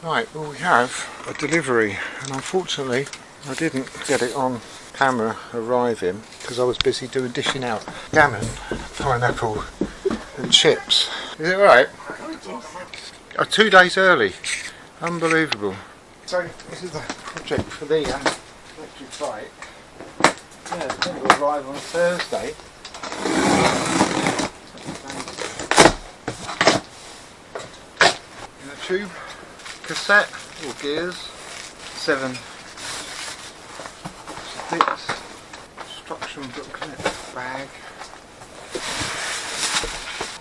Right, well we have a delivery, and unfortunately I didn't get it on camera arriving because I was busy dishing out gammon, pineapple and chips. Is it alright? 2 days early. Unbelievable. So this is the project for the electric bike. Yeah, it's going to arrive on Thursday. In a tube, cassette or gears, 7 sticks, instruction booklet, bag,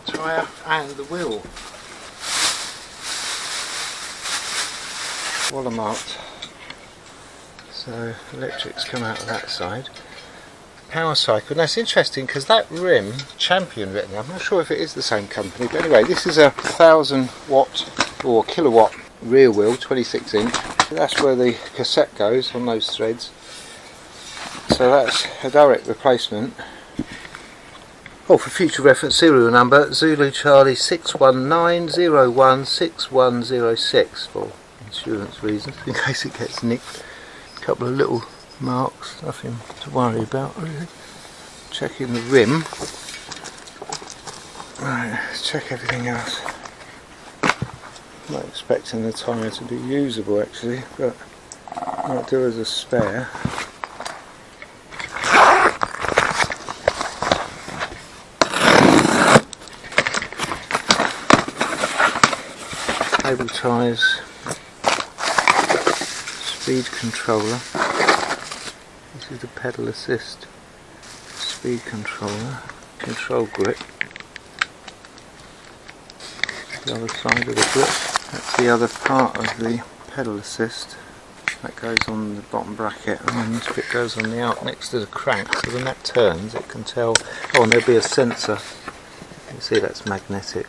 tyre and the wheel. Voilamart. So electrics come out of that side. Power cycle. Now it's interesting because that rim, Champion written, I'm not sure if it is the same company, but anyway, this is a 1000 watt or kilowatt rear wheel, 26 inch. So that's where the cassette goes on those threads. So that's a direct replacement. Oh, for future reference, serial number Zulu Charlie 619016106 for insurance reasons, in case it gets nicked. A couple of little marks, nothing to worry about really. Checking the rim. Right, let's check everything else. I'm not expecting the tyre to be usable actually, but I might do as a spare. Cable ties, speed controller. This is the pedal assist, speed controller, control grip. The other side of the grip. That's the other part of the pedal assist. That goes on the bottom bracket, and then this bit goes on the out next to the crank. So when that turns, it can tell. Oh, and there'll be a sensor. You can see that's magnetic.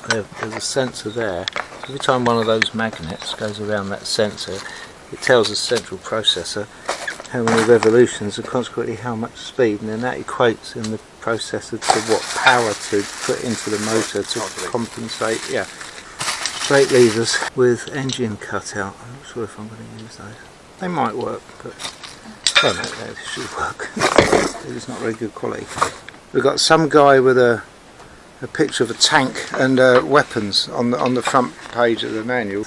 There's a sensor there. Every time one of those magnets goes around that sensor, it tells the central processor how many revolutions and consequently how much speed, and then that equates in the processor to what power to put into the motor to compensate. Yeah, brake levers with engine cutout. I'm not sure if I'm going to use those. They might work, but well, no, they should work. It's not very good quality. We've got some guy with a picture of a tank and weapons on the front page of the manual.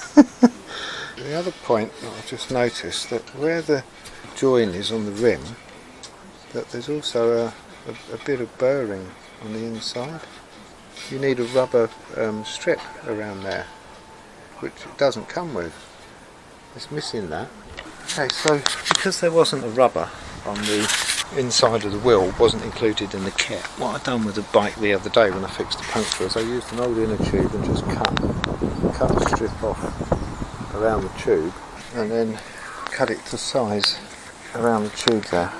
The other point that I just noticed, that where the join is on the rim, that there's also a bit of burring on the inside. You need a rubber strip around there, which it doesn't come with. It's missing that. Okay, so because there wasn't a rubber on the inside of the wheel, wasn't included in the kit, what I've done with the bike the other day when I fixed the puncture is I used an old inner tube and just cut a strip off around the tube and then cut it to size around the tube there,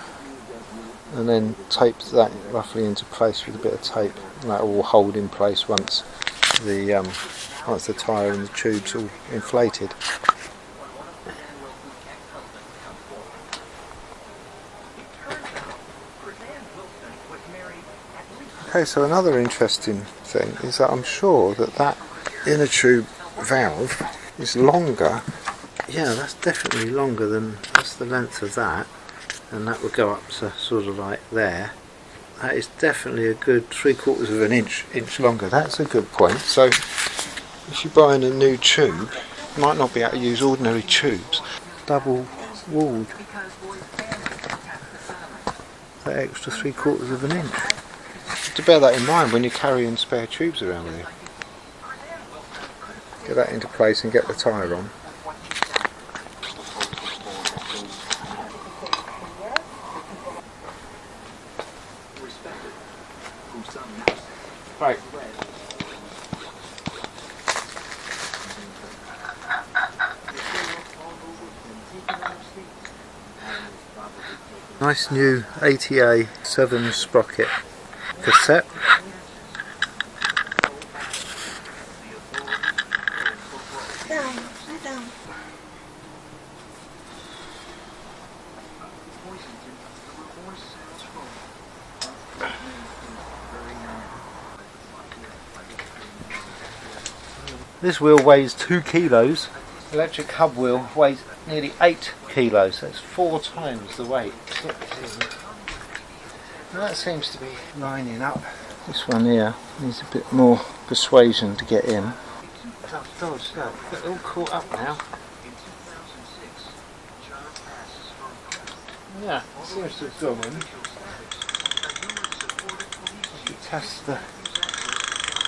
and then taped that roughly into place with a bit of tape, and that will hold in place once the tyre and the tube's all inflated. Okay, so another interesting thing is that I'm sure that inner tube valve is longer. Yeah, that's definitely longer than, that's the length of that, and that would go up to sort of like there. That is definitely a good 3/4 of an inch longer. That's a good point. So if you're buying a new tube, you might not be able to use ordinary tubes. Double walled. That extra 3/4 of an inch. To bear that in mind when you're carrying spare tubes around with you. Get that into place and get the tyre on. Right. Nice new ATA 7 sprocket cassette. This wheel weighs 2 kilos. Electric hub wheel weighs nearly 8 kilos. That's 4 times the weight. Now that seems to be lining up. This one here needs a bit more persuasion to get in. Oh, dodge, look, they're all caught up now. Yeah, it seems to have gone in. I can test the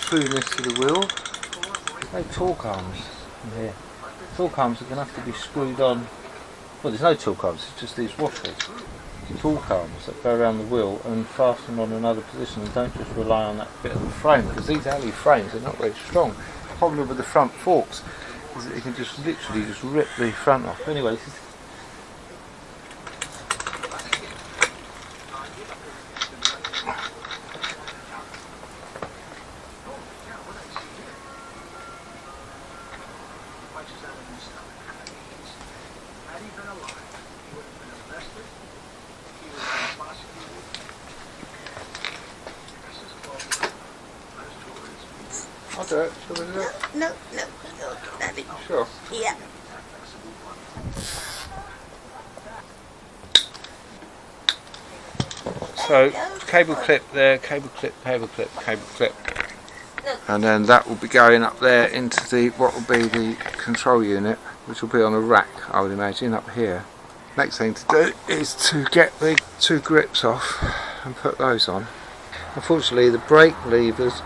smoothness of the wheel. No torque arms in here. Torque arms are going to have to be screwed on. Well, there's no torque arms, it's just these washers. Torque arms that go around the wheel and fasten on another position, and don't just rely on that bit of the frame, because these alley frames are not very strong. The problem with the front forks is that you can just literally just rip the front off. Anyway, this is I'll do it. Shall we do it? No, Daddy. Sure. Yeah. So, cable clip there, cable clip, cable clip, cable clip. And then that will be going up there into the what will be the control unit, which will be on a rack, I would imagine, up here. Next thing to do is to get the 2 grips off and put those on. Unfortunately, the brake levers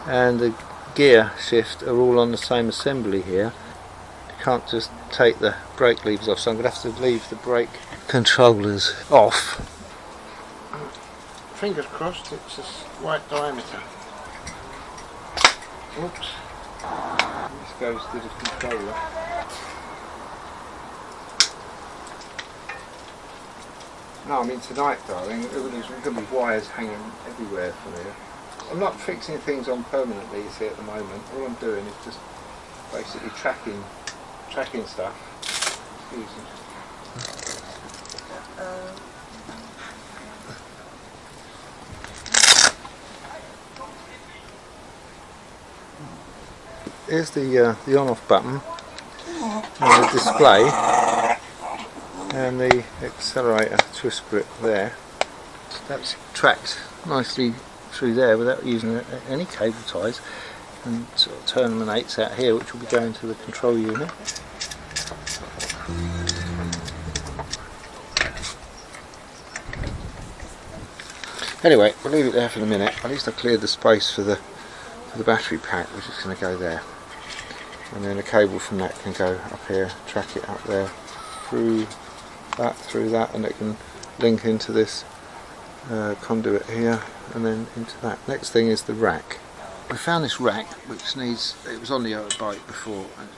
and the gear shift are all on the same assembly here. You can't just take the brake levers off, so I'm going to have to leave the brake controllers off. Fingers crossed it's the right diameter. Oops. This goes to the controller. No, I mean tonight, darling, there's going to be wires hanging everywhere from here. I'm not fixing things on permanently, you see, at the moment. All I'm doing is just basically tracking stuff. Excuse me. Here's the on-off button, and the display, and the accelerator twist grip there. That's tracked nicely through there without using any cable ties, and sort of terminates out here, which will be going to the control unit. Anyway, we'll leave it there for the minute. At least I cleared the space for the battery pack, which is going to go there, and then a cable from that can go up here, track it up there, through that, and it can link into this conduit here, and then into that. Next thing is the rack. We found this rack which it was on the other bike before and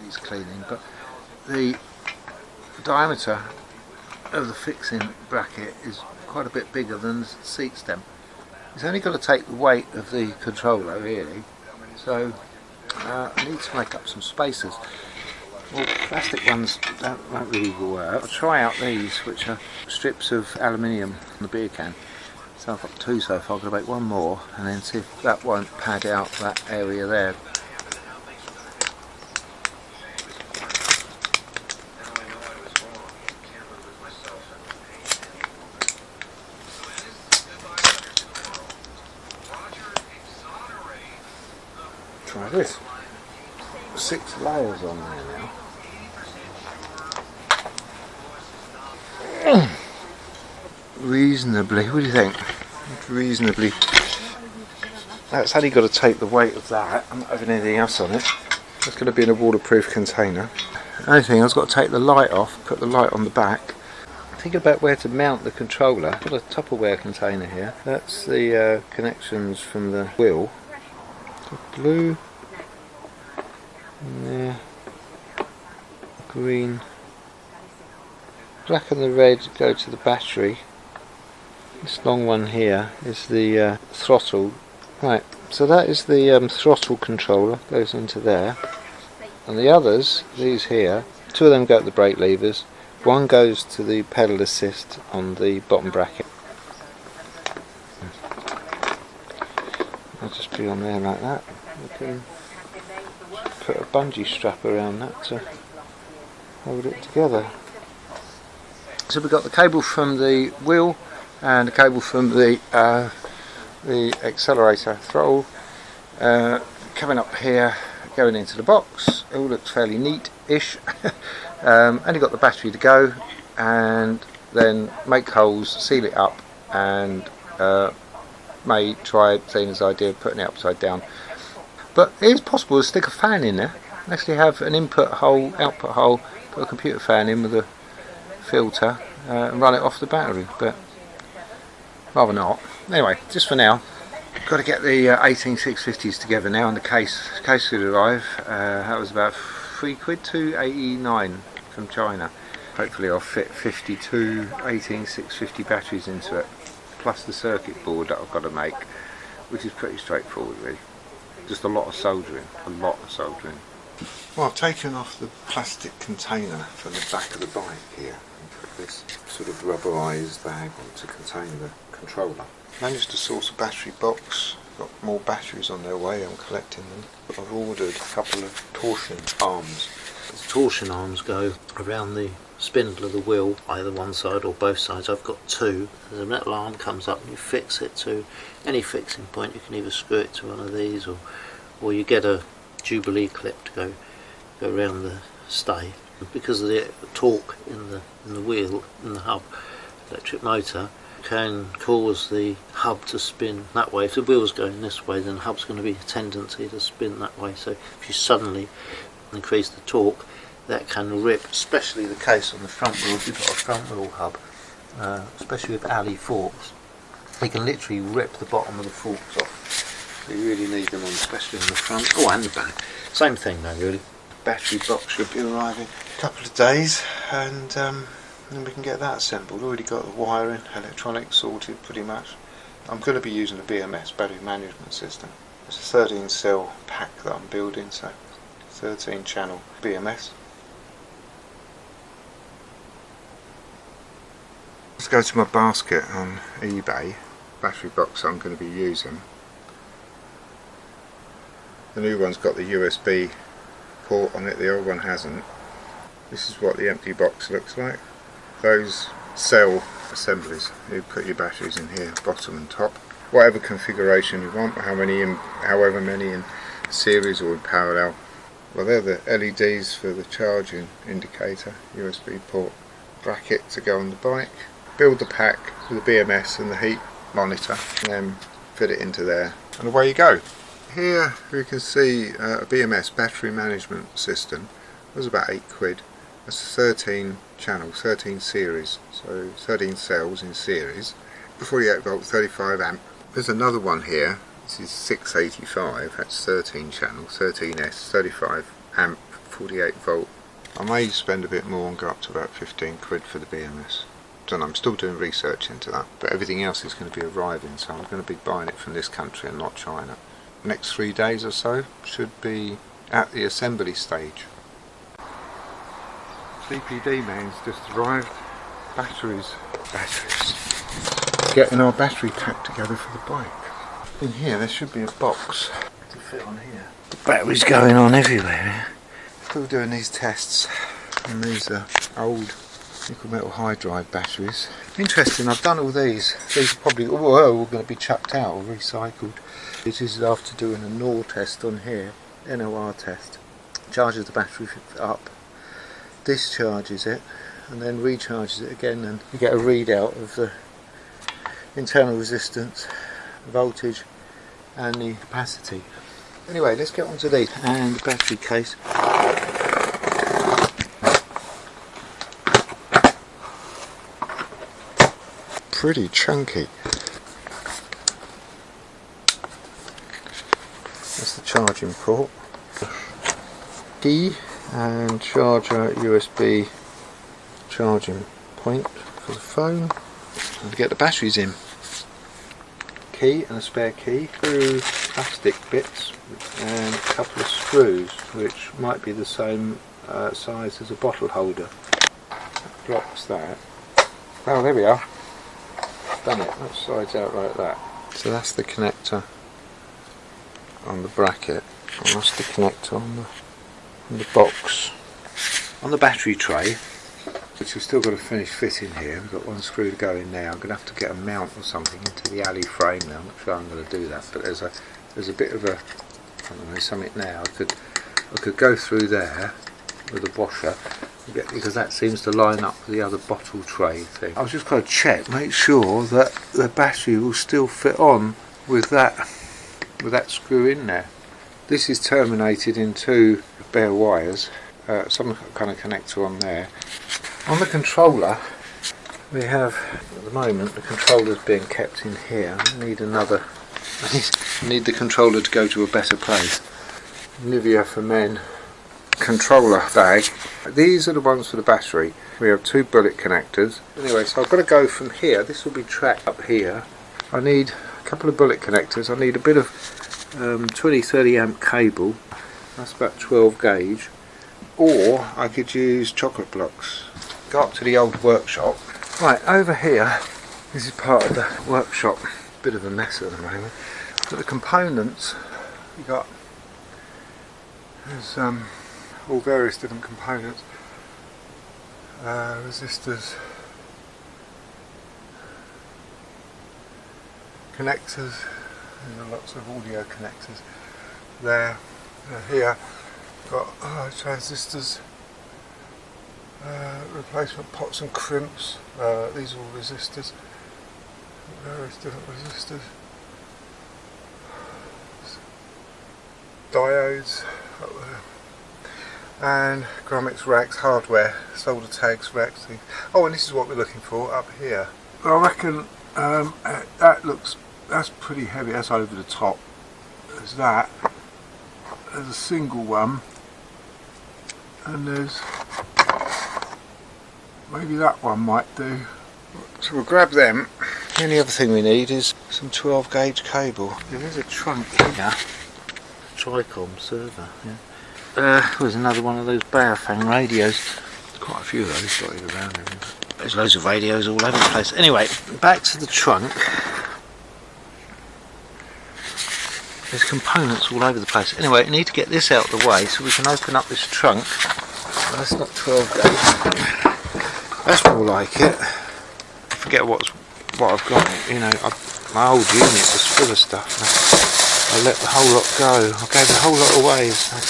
needs cleaning, but the diameter of the fixing bracket is quite a bit bigger than the seat stem. It's only got to take the weight of the controller really, so I need to make up some spacers. Well, plastic ones won't really work. I'll try out these, which are strips of aluminium on the beer can. So I've got 2 so far, I've got to make 1 more and then see if that won't pad out that area there. Try this. 6 layers on there now. Reasonably, what do you think? Reasonably. That's only got to take the weight of that. I'm not having anything else on it. It's going to be in a waterproof container. The only thing, I've got to take the light off, put the light on the back. Think about where to mount the controller. I've got a Tupperware container here. That's the connections from the wheel. The blue. And there. Green. Black and the red go to the battery. This long one here is the throttle. Right, so that is the throttle controller, goes into there. And the others, these here, 2 of them go to the brake levers, 1 goes to the pedal assist on the bottom bracket. I'll just be on there like that. We can put a bungee strap around that to hold it together. So we've got the cable from the wheel and the cable from the accelerator throttle coming up here, going into the box. It all looks fairly neat-ish. Only got the battery to go, and then make holes, seal it up, and may try Zena's idea of putting it upside down. But it is possible to stick a fan in there, actually have an input hole, output hole, put a computer fan in with a filter and run it off the battery, but rather not. Anyway, just for now, got to get the 18650s together now, and the case should arrive. That was about £3, $2.89 from China. Hopefully I'll fit 52 18650 batteries into it, plus the circuit board that I've got to make, which is pretty straightforward really. Just a lot of soldering, Well, I've taken off the plastic container from the back of the bike here and put this sort of rubberised bag on to contain the controller. Managed to source a battery box, got more batteries on their way, I'm collecting them. But I've ordered a couple of torsion arms. The torsion arms go around the spindle of the wheel, either one side or both sides. I've got two. The metal arm comes up and you fix it to any fixing point. You can either screw it to one of these, or you get a Jubilee clip to go around the stay. Because of the torque in the wheel, in the hub, electric motor can cause the hub to spin that way. If the wheel's going this way, then the hub's going to be a tendency to spin that way. So if you suddenly increase the torque, that can rip, especially the case on the front wheel. If you've got a front wheel hub, especially with alley forks, they can literally rip the bottom of the forks off. So you really need them on, especially on the front, and the back. Same thing though really. Battery box should be arriving in a couple of days, and then we can get that assembled. Already got the wiring, electronics sorted pretty much. I'm going to be using the BMS battery management system. It's a 13 cell pack that I'm building, so 13 channel BMS. Let's go to my basket on eBay. Battery box I'm going to be using. The new one's got the USB port on it, the old one hasn't. This is what the empty box looks like. Those cell assemblies, you put your batteries in here, bottom and top. Whatever configuration you want, however many in series or in parallel. Well, they're the LEDs for the charging indicator, USB port bracket to go on the bike. Build the pack with the BMS and the heat monitor, and then fit it into there, and away you go. Here we can see a BMS battery management system. It was about £8. That's 13 channels, 13 series, so 13 cells in series. 48 volt, 35 amp. There's another one here. This is 685. That's 13 channels, 13S, 35 amp, 48 volt. I may spend a bit more and go up to about £15 for the BMS. And I'm still doing research into that, but everything else is going to be arriving, so I'm going to be buying it from this country and not China. Next 3 days or so should be at the assembly stage. CPD man's just arrived. Batteries. Getting our battery pack together for the bike. In here there should be a box to fit on here. The batteries going on everywhere. Still doing these tests, and these are old nickel metal hydride batteries. Interesting, I've done all these. These are probably all going to be chucked out or recycled. This is after doing a NOR test on here, NOR test. Charges the battery up, discharges it, and then recharges it again, and you get a readout of the internal resistance, voltage, and the capacity. Anyway, let's get on to these. And the battery case. Pretty chunky. That's the charging port. Key and charger USB charging point for the phone. And to get the batteries in. Key and a spare key. 2 plastic bits and a couple of screws, which might be the same size as a bottle holder. That blocks that. Oh, there we are. Done it. That slides out like that. So that's the connector on the bracket, and that's the connector on the in the box. On the battery tray, which we've still got to finish fitting here, we've got one screw to go in now. I'm going to have to get a mount or something into the alley frame now. I'm not sure I'm going to do that, but there's a bit of a, I don't know, something now. I could go through there with a washer, because that seems to line up with the other bottle tray thing. I was just going to check, make sure that the battery will still fit on with that screw in there. This is terminated in 2 bare wires, some kind of connector on there. On the controller, we have, at the moment, the controller's being kept in here. I need another, I need the controller to go to a better place. Nivea for Men controller bag. These are the ones for the battery. We have 2 bullet connectors. Anyway, so I've got to go from here. This will be tracked up here. I need a couple of bullet connectors. I need a bit of 20-30 amp cable. That's about 12 gauge. Or I could use chocolate blocks. Go up to the old workshop. Right, over here, this is part of the workshop. Bit of a mess at the moment. But the components, you got, there's all various different components. Resistors, connectors, there are lots of audio connectors there. Here, got transistors, replacement pots and crimps. These are all resistors, various different resistors, diodes up there, and grommets racks, hardware, solder tags, racks. Oh, and this is what we're looking for up here. I reckon that's pretty heavy. That's over the top. There's that. There's a single one, and there's maybe that one might do. So we'll grab them. The only other thing we need is some 12 gauge cable. There is a trunk here, Tricom server. Yeah. There's another one of those Baofeng radios. Quite a few of those dotted around everywhere. There's loads of radios all over the place. Anyway, back to the trunk. There's components all over the place. Anyway, we need to get this out of the way so we can open up this trunk. That's not 12 gauge. That's more like it. I forget what I've got. You know, my old unit was full of stuff. I let the whole lot go. I gave the whole lot away. So I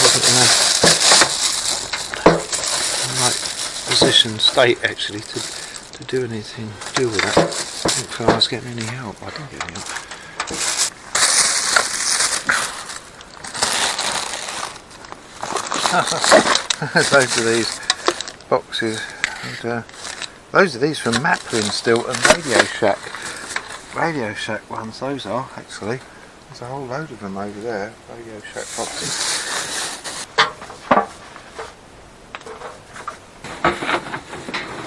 wasn't in a right position, state actually, to do anything, deal with that. I didn't feel I was getting any help. I didn't get any help. Loads of these boxes, and loads of these from Maplin still, and Radio Shack ones. Those are actually. There's a whole load of them over there. Radio Shack boxes.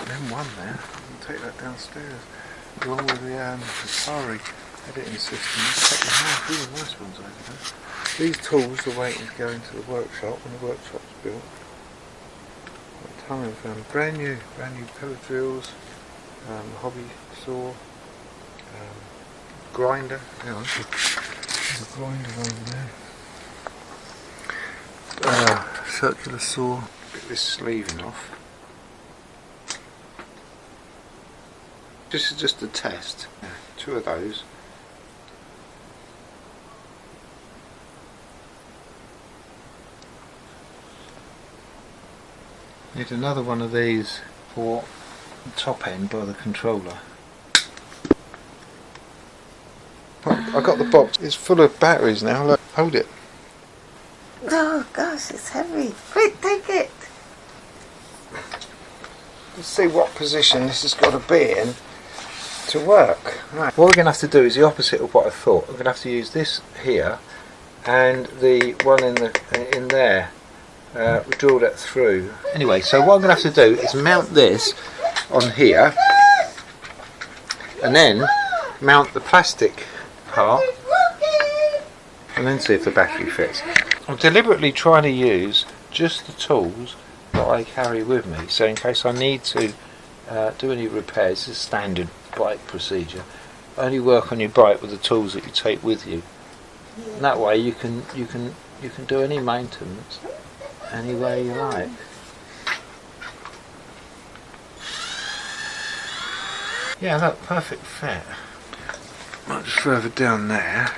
Then one there. I'll take that downstairs, along with the Atari editing system. Take the half. These are nice ones over there. These tools are waiting to go into the workshop when the workshop's built. Got a ton of brand new pillar drills, hobby saw, grinder. Hang on, there's a grinder over there. Circular saw. Get this sleeving off. This is just a test. 2 of those. Need another one of these for the top end by the controller. I got the box. It's full of batteries now. Look, hold it. Oh gosh, it's heavy. Quick, take it. Let's see what position this has got to be in to work. Right. What we're going to have to do is the opposite of what I thought. We're going to have to use this here and the one in there. We drill that through. Anyway, so what I'm going to have to do is mount this on here and then mount the plastic part and then see if the battery fits. I'm deliberately trying to use just the tools that I carry with me, so in case I need to do any repairs, this is standard bike procedure. Only work on your bike with the tools that you take with you. And that way you can do any maintenance any way you like. Yeah, look, perfect fit. Much further down there.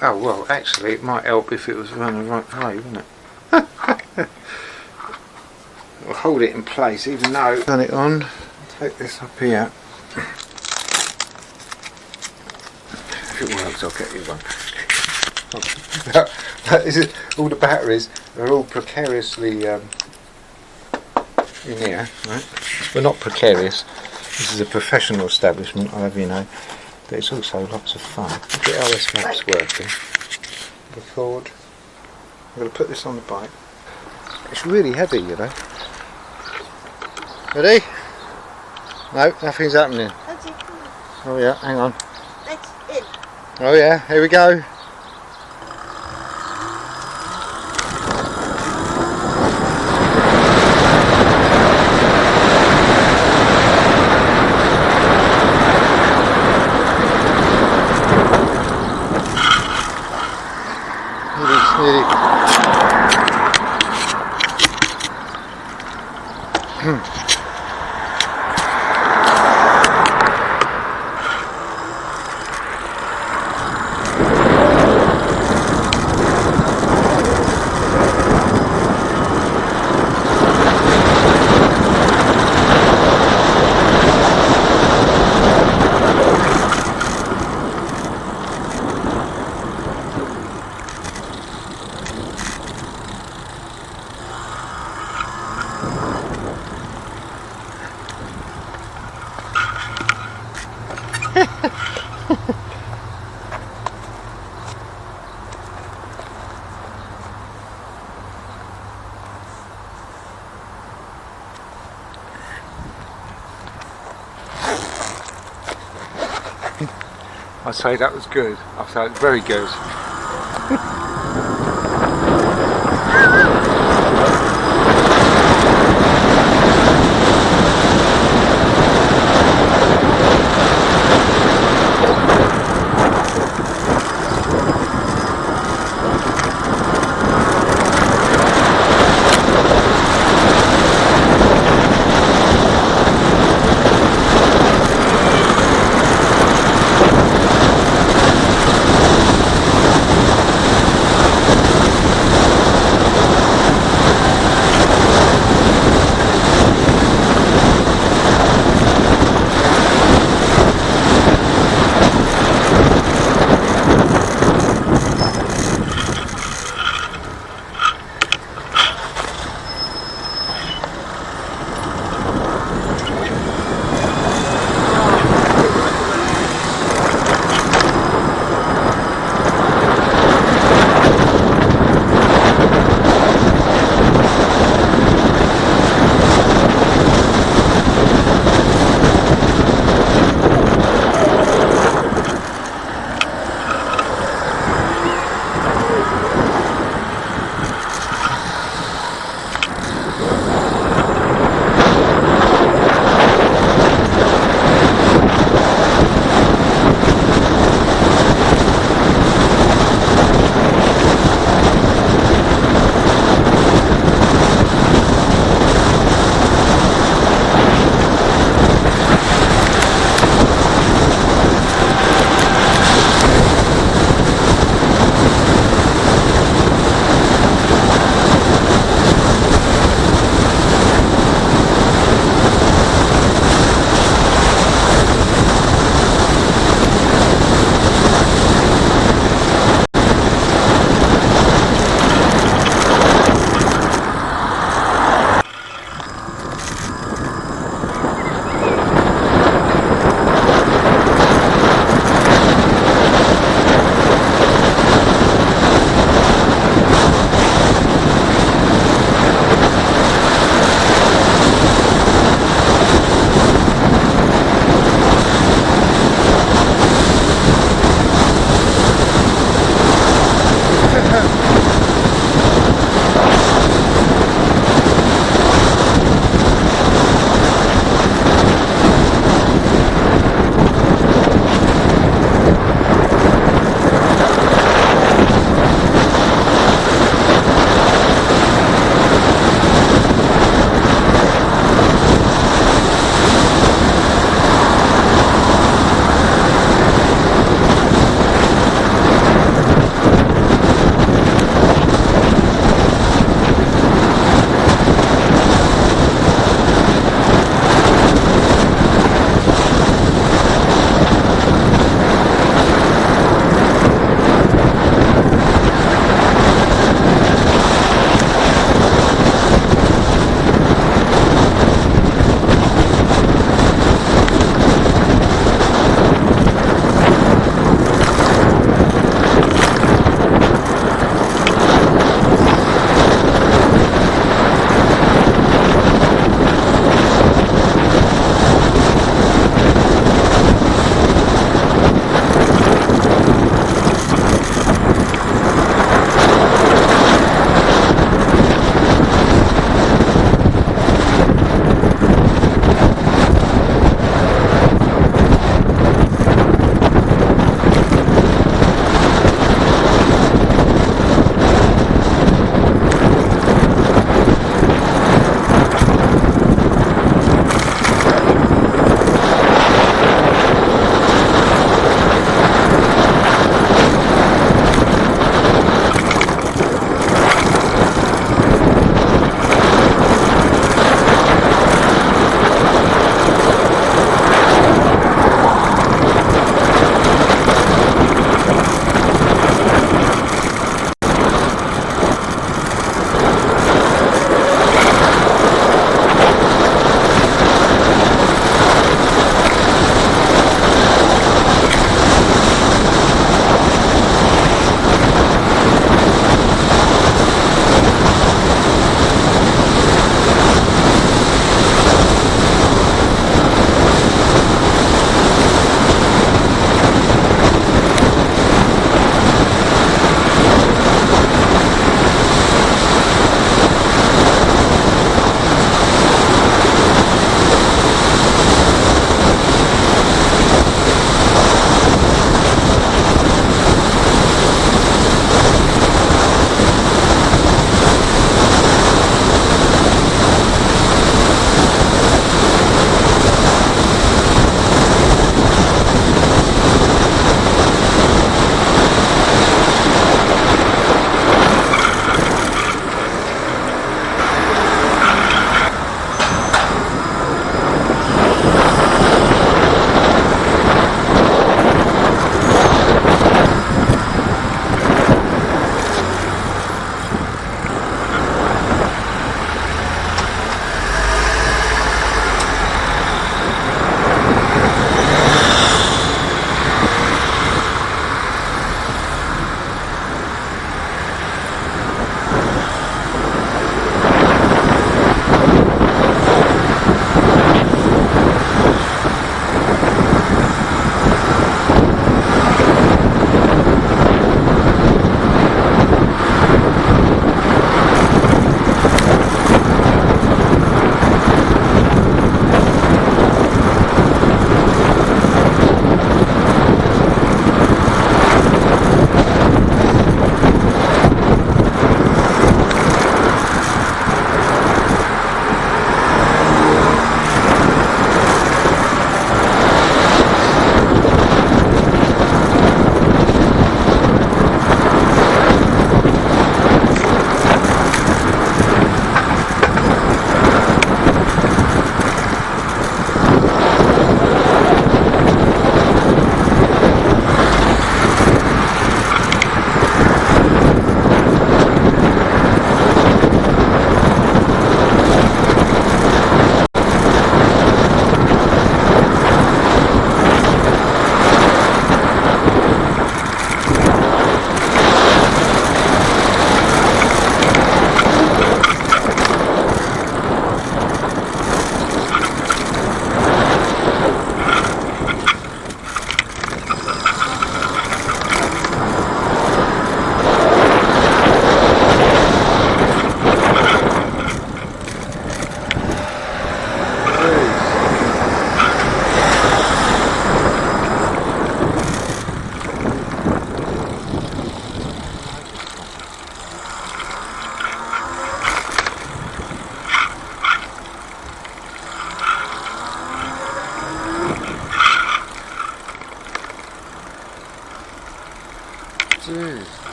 Oh well, actually it might help if it was run the right way, wouldn't it? We'll hold it in place even though turn it on. Take this up here. If it works I'll get you one. All the batteries are all precariously in here, right? Well, not precarious. This is a professional establishment, I'll have you know. But it's also lots of fun. Look at how this map's working. Record. I'm going to put this on the bike. It's really heavy, you know. Ready? No, nothing's happening. Oh yeah, hang on. Oh yeah, here we go. I'd say that was good. I'd say it's very good.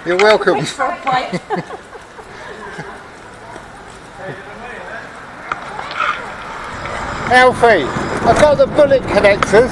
You're welcome. For a bite. Alfie, I've got the bullet connectors.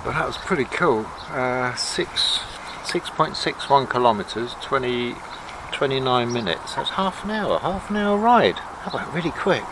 Well, that was pretty cool. 6.61 kilometres, 29 minutes. That's half an hour ride. That went really quick.